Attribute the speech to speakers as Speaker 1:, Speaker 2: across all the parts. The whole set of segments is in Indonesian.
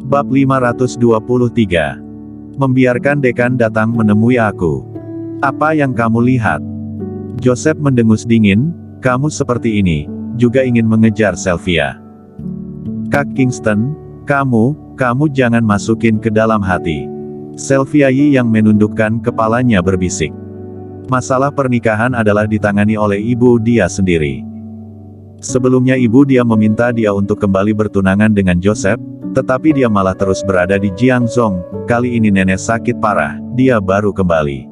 Speaker 1: Bab 523. Membiarkan dekan datang menemui aku. Apa yang kamu lihat? Joseph mendengus dingin, kamu seperti ini, juga ingin mengejar Sylvia. Kak Kingston, kamu jangan masukin ke dalam hati. Sylvia Yi yang menundukkan kepalanya berbisik. Masalah pernikahan adalah ditangani oleh ibu dia sendiri. Sebelumnya ibu dia meminta dia untuk kembali bertunangan dengan Joseph, tetapi dia malah terus berada di Jiangzhou. Kali ini nenek sakit parah, dia baru kembali.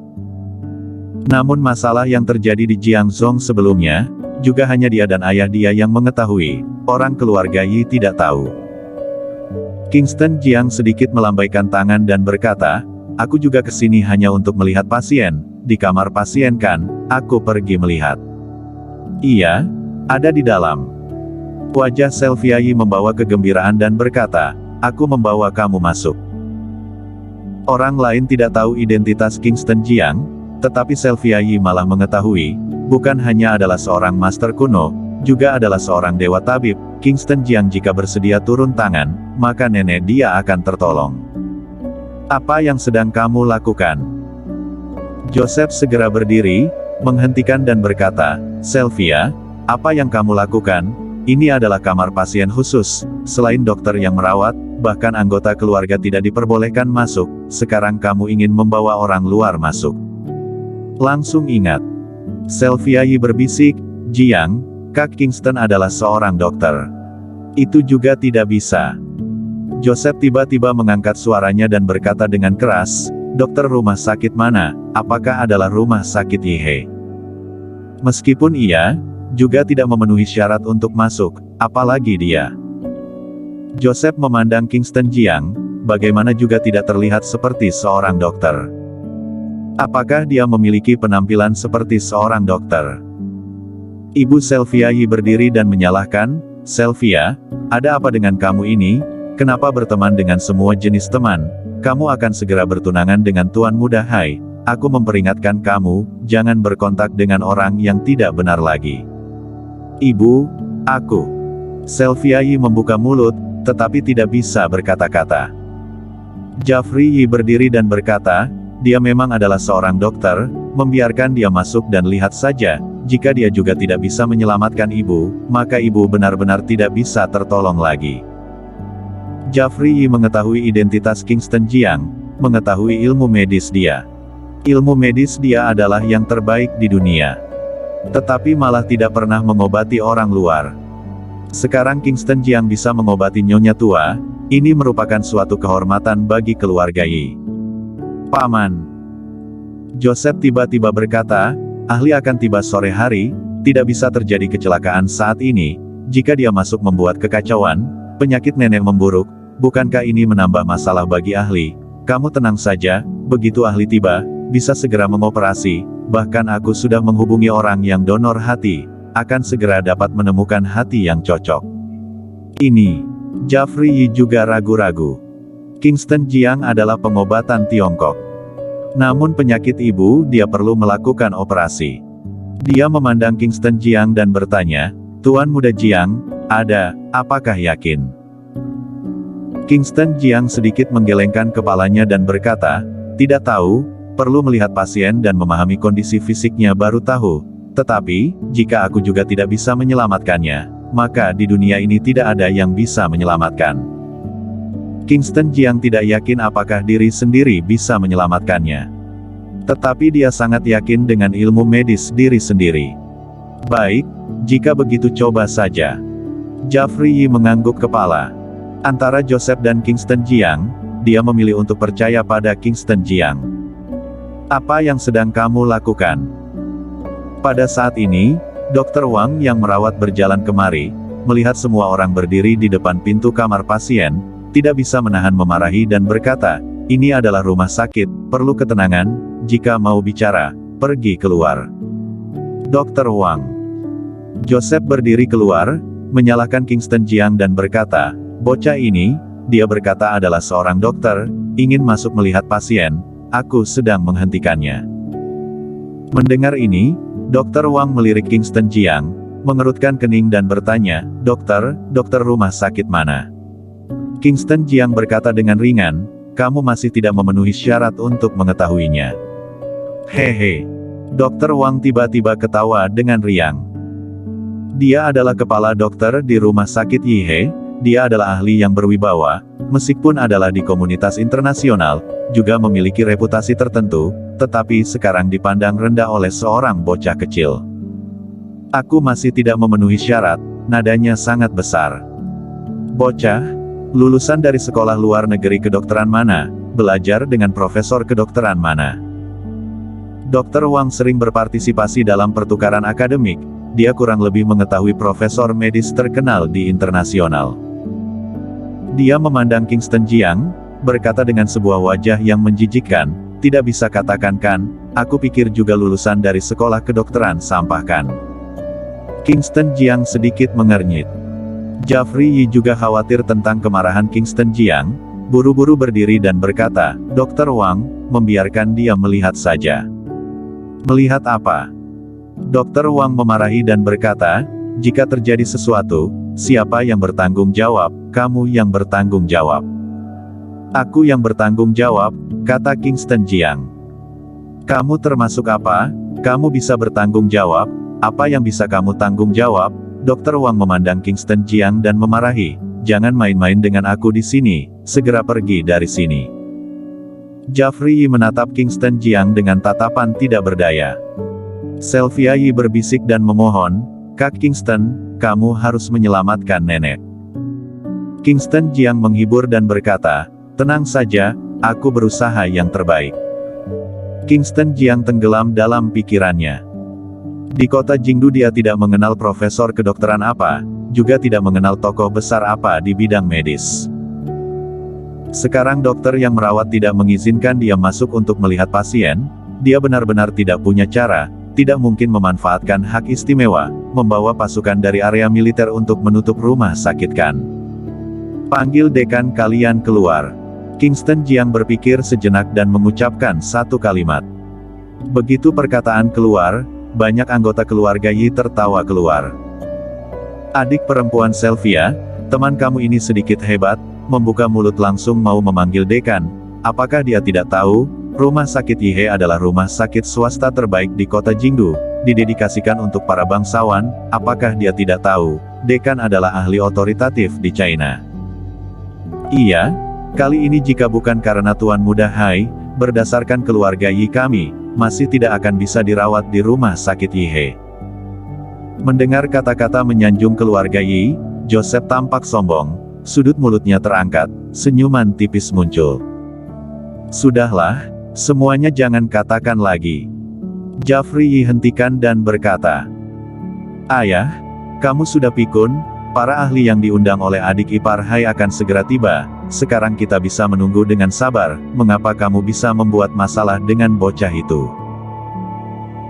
Speaker 1: Namun masalah yang terjadi di Jiangzhou sebelumnya, juga hanya dia dan ayah dia yang mengetahui, orang keluarga Yi tidak tahu. Kingston Jiang sedikit melambaikan tangan dan berkata, aku juga kesini hanya untuk melihat pasien, di kamar pasien kan, aku pergi melihat. Iya, ada di dalam. Wajah Sylvia Yi membawa kegembiraan dan berkata, aku membawa kamu masuk. Orang lain tidak tahu identitas Kingston Jiang, tetapi Sylvia Yi malah mengetahui, bukan hanya adalah seorang master kuno, juga adalah seorang dewa tabib. Kingston Jiang jika bersedia turun tangan, maka nenek dia akan tertolong. Apa yang sedang kamu lakukan? Joseph segera berdiri, menghentikan dan berkata, Sylvia, apa yang kamu lakukan? Ini adalah kamar pasien khusus, selain dokter yang merawat, bahkan anggota keluarga tidak diperbolehkan masuk, sekarang kamu ingin membawa orang luar masuk. Langsung ingat. Sylvia Yi berbisik, Jiang, Kak Kingston adalah seorang dokter. Itu juga tidak bisa. Joseph tiba-tiba mengangkat suaranya dan berkata dengan keras, dokter rumah sakit mana, apakah adalah rumah sakit Yihe? Meskipun ia juga tidak memenuhi syarat untuk masuk, apalagi dia. Joseph memandang Kingston Jiang, bagaimana juga tidak terlihat seperti seorang dokter. Apakah dia memiliki penampilan seperti seorang dokter? Ibu Sylvia Yi berdiri dan menyalahkan, Sylvia, ada apa dengan kamu ini? Kenapa berteman dengan semua jenis teman? Kamu akan segera bertunangan dengan Tuan Muda Hai. Aku memperingatkan kamu, jangan berkontak dengan orang yang tidak benar lagi. Ibu, aku. Sylvia Yi membuka mulut, tetapi tidak bisa berkata-kata. Jeffrey Yi berdiri dan berkata, dia memang adalah seorang dokter, membiarkan dia masuk dan lihat saja, jika dia juga tidak bisa menyelamatkan ibu, maka ibu benar-benar tidak bisa tertolong lagi. Jeffrey Yi mengetahui identitas Kingston Jiang, mengetahui ilmu medis dia. Ilmu medis dia adalah yang terbaik di dunia. Tetapi malah tidak pernah mengobati orang luar. Sekarang Kingston Jiang bisa mengobati nyonya tua, ini merupakan suatu kehormatan bagi keluarga Yi. Paman. Joseph tiba-tiba berkata, ahli akan tiba sore hari, tidak bisa terjadi kecelakaan saat ini, jika dia masuk membuat kekacauan, penyakit nenek memburuk, bukankah ini menambah masalah bagi ahli? Kamu tenang saja, begitu ahli tiba, bisa segera mengoperasi, bahkan aku sudah menghubungi orang yang donor hati, akan segera dapat menemukan hati yang cocok. Ini. Jeffrey Yi juga ragu-ragu. Kingston Jiang adalah pengobatan Tiongkok. Namun penyakit ibu, dia perlu melakukan operasi. Dia memandang Kingston Jiang dan bertanya, Tuan Muda Jiang, apakah yakin? Kingston Jiang sedikit menggelengkan kepalanya dan berkata, tidak tahu, perlu melihat pasien dan memahami kondisi fisiknya baru tahu, tetapi, jika aku juga tidak bisa menyelamatkannya, maka di dunia ini tidak ada yang bisa menyelamatkan. Kingston Jiang tidak yakin apakah diri sendiri bisa menyelamatkannya. Tetapi dia sangat yakin dengan ilmu medis diri sendiri. Baik, jika begitu coba saja. Jeffrey Yi mengangguk kepala. Antara Joseph dan Kingston Jiang, dia memilih untuk percaya pada Kingston Jiang. Apa yang sedang kamu lakukan? Pada saat ini, Dr. Wang yang merawat berjalan kemari, melihat semua orang berdiri di depan pintu kamar pasien, tidak bisa menahan memarahi dan berkata, ini adalah rumah sakit, perlu ketenangan, jika mau bicara, pergi keluar. Dr. Wang. Joseph berdiri keluar, menyalahkan Kingston Jiang dan berkata, bocah ini, dia berkata adalah seorang dokter, ingin masuk melihat pasien, aku sedang menghentikannya. Mendengar ini, Dr. Wang melirik Kingston Jiang, mengerutkan kening dan bertanya, dokter rumah sakit mana? Kingston Jiang berkata dengan ringan, kamu masih tidak memenuhi syarat untuk mengetahuinya. Hehe. Dr. Wang tiba-tiba ketawa dengan riang. Dia adalah kepala dokter di rumah sakit Yihe, dia adalah ahli yang berwibawa, meskipun adalah di komunitas internasional, juga memiliki reputasi tertentu, tetapi sekarang dipandang rendah oleh seorang bocah kecil. Aku masih tidak memenuhi syarat, nadanya sangat besar. Bocah, lulusan dari sekolah luar negeri kedokteran mana, belajar dengan profesor kedokteran mana. Dr. Wang sering berpartisipasi dalam pertukaran akademik, dia kurang lebih mengetahui profesor medis terkenal di internasional. Dia memandang Kingston Jiang, berkata dengan sebuah wajah yang menjijikkan, tidak bisa katakan kan, aku pikir juga lulusan dari sekolah kedokteran sampah kan. Kingston Jiang sedikit mengernyit. Jeffrey Yi juga khawatir tentang kemarahan Kingston Jiang, buru-buru berdiri dan berkata, Dr. Wang, membiarkan dia melihat saja. Melihat apa? Dr. Wang memarahi dan berkata, jika terjadi sesuatu, siapa yang bertanggung jawab? Kamu yang bertanggung jawab. Aku yang bertanggung jawab, kata Kingston Jiang. Kamu termasuk apa? Kamu bisa bertanggung jawab? Apa yang bisa kamu tanggung jawab? Dr. Wang memandang Kingston Jiang dan memarahi, jangan main-main dengan aku di sini, segera pergi dari sini. Jeffrey Yi menatap Kingston Jiang dengan tatapan tidak berdaya. Sylvia Yi berbisik dan memohon, Kak Kingston, kamu harus menyelamatkan nenek. Kingston Jiang menghibur dan berkata, tenang saja, aku berusaha yang terbaik. Kingston Jiang tenggelam dalam pikirannya. Di kota Jingdu dia tidak mengenal profesor kedokteran apa, juga tidak mengenal tokoh besar apa di bidang medis. Sekarang dokter yang merawat tidak mengizinkan dia masuk untuk melihat pasien, dia benar-benar tidak punya cara, tidak mungkin memanfaatkan hak istimewa, membawa pasukan dari area militer untuk menutup rumah sakit kan. Panggil dekan kalian keluar. Kingston Jiang berpikir sejenak dan mengucapkan satu kalimat. Begitu perkataan keluar, banyak anggota keluarga Yi tertawa keluar. Adik perempuan Sylvia, teman kamu ini sedikit hebat, membuka mulut langsung mau memanggil dekan. Apakah dia tidak tahu? Rumah sakit Yihe adalah rumah sakit swasta terbaik di kota Jingdu, didedikasikan untuk para bangsawan. Apakah dia tidak tahu, dekan adalah ahli otoritatif di China? Iya, kali ini jika bukan karena Tuan Muda Hai, berdasarkan keluarga Yi kami, masih tidak akan bisa dirawat di rumah sakit Yihe. Mendengar kata-kata menyanjung keluarga Yi, Joseph tampak sombong, sudut mulutnya terangkat, senyuman tipis muncul. Sudahlah. Semuanya jangan katakan lagi. Jeffrey Yi hentikan dan berkata, Ayah, kamu sudah pikun, para ahli yang diundang oleh adik ipar Hai akan segera tiba, sekarang kita bisa menunggu dengan sabar, mengapa kamu bisa membuat masalah dengan bocah itu?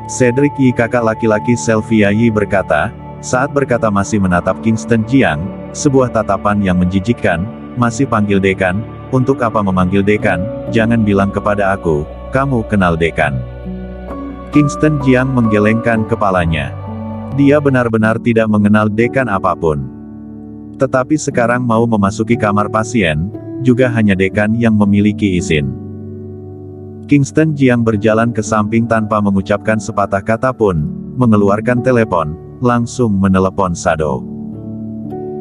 Speaker 1: Cedric Yi kakak laki-laki Sylvia Yi berkata, saat berkata masih menatap Kingston Jiang, sebuah tatapan yang menjijikkan, masih panggil dekan. Untuk apa memanggil dekan? Jangan bilang kepada aku, kamu kenal dekan. Kingston Jiang menggelengkan kepalanya. Dia benar-benar tidak mengenal dekan apapun. Tetapi sekarang mau memasuki kamar pasien, juga hanya dekan yang memiliki izin. Kingston Jiang berjalan ke samping tanpa mengucapkan sepatah kata pun, mengeluarkan telepon, langsung menelepon Shadow.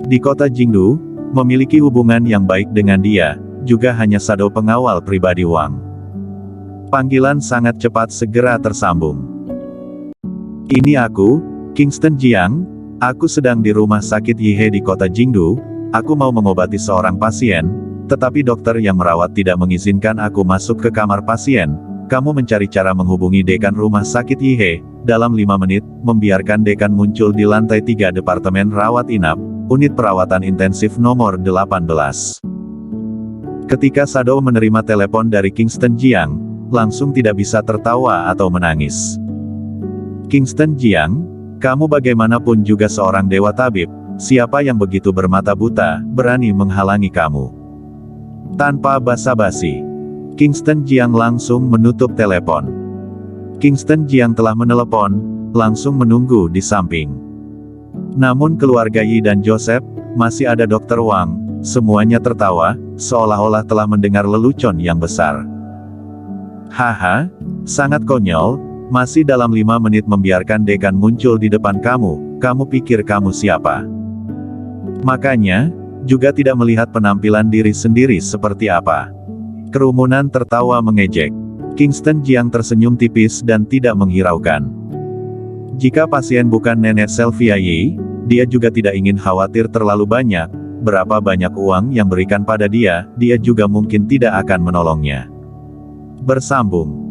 Speaker 1: Di kota Jingdu, memiliki hubungan yang baik dengan dia, juga hanya Shadow pengawal pribadi Wang. Panggilan sangat cepat segera tersambung. Ini aku, Kingston Jiang, aku sedang di rumah sakit Yihe di kota Jingdu, aku mau mengobati seorang pasien, tetapi dokter yang merawat tidak mengizinkan aku masuk ke kamar pasien, kamu mencari cara menghubungi dekan rumah sakit Yihe, dalam 5 menit, membiarkan dekan muncul di lantai 3 Departemen Rawat Inap, unit perawatan intensif nomor 18. Ketika Shadow menerima telepon dari Kingston Jiang, langsung tidak bisa tertawa atau menangis. Kingston Jiang, kamu bagaimanapun juga seorang dewa tabib, siapa yang begitu bermata buta, berani menghalangi kamu? Tanpa basa-basi, Kingston Jiang langsung menutup telepon. Kingston Jiang telah menelepon, langsung menunggu di samping. Namun keluarga Yi dan Joseph, masih ada Dr. Wang, Semuanya tertawa, seolah-olah telah mendengar lelucon yang besar. Haha, sangat konyol, masih dalam 5 menit membiarkan dekan muncul di depan kamu, kamu pikir kamu siapa? Makanya, juga tidak melihat penampilan diri sendiri seperti apa. Kerumunan tertawa mengejek. Kingston Jiang tersenyum tipis dan tidak menghiraukan. Jika pasien bukan nenek Sylvia Yi, dia juga tidak ingin khawatir terlalu banyak. Berapa banyak uang yang berikan pada dia, dia juga mungkin tidak akan menolongnya. Bersambung.